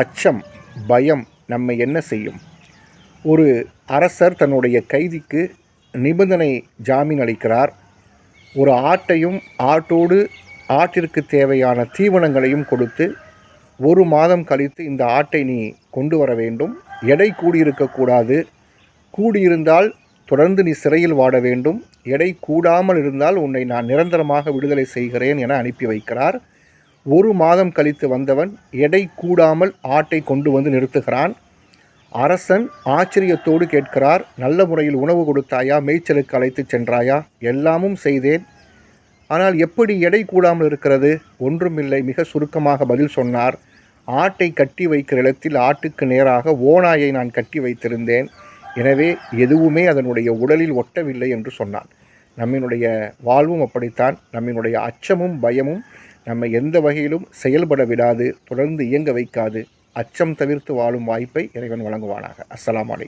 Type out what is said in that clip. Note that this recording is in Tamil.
அச்சம், பயம் நம்மை என்ன செய்யும்? ஒரு அரசர் தன்னுடைய கைதிக்கு நிபந்தனை ஜாமீன் அளிக்கிறார். ஒரு ஆட்டையும் ஆட்டிற்கு தேவையான தீவனங்களையும் கொடுத்து 1 மாதம் கழித்து இந்த ஆட்டை நீ கொண்டு வர வேண்டும். எடை கூடியிருக்கக்கூடாது. கூடியிருந்தால் தொடர்ந்து நீ சிறையில் வாட வேண்டும். எடை கூடாமல் இருந்தால் உன்னை நான் நிரந்தரமாக விடுதலை செய்கிறேன் என அனுப்பி வைக்கிறார். 1 மாதம் கழித்து வந்தவன் எடை கூடாமல் ஆட்டை கொண்டு வந்து நிறுத்துகிறான். அரசன் ஆச்சரியத்தோடு கேட்கிறார், நல்ல முறையில் உணவு கொடுத்தாயா? மேய்ச்சலுக்கு அழைத்து சென்றாயா? எல்லாமும் செய்தேன். ஆனால் எப்படி எடை கூடாமல் இருக்கிறது? ஒன்றுமில்லை. மிக சுருக்கமாக பதில் சொன்னார். ஆட்டை கட்டி வைக்கிற இடத்தில் ஆட்டுக்கு நேராக ஓநாயை நான் கட்டி வைத்திருந்தேன். எனவே எதுவுமே அதனுடைய உடலில் ஒட்டவில்லை என்று சொன்னான். நம்மினுடைய வாழ்வும் அப்படித்தான். நம்மினுடைய அச்சமும் பயமும் நம்மை எந்த வகையிலும் செயல்பட விடாது, தொடர்ந்து இயங்க வைக்காது. அச்சம் தவிர்த்து வாழும் வாய்ப்பை இறைவன் வழங்குவானாக. அஸ்ஸலாமு அலைக்கும்.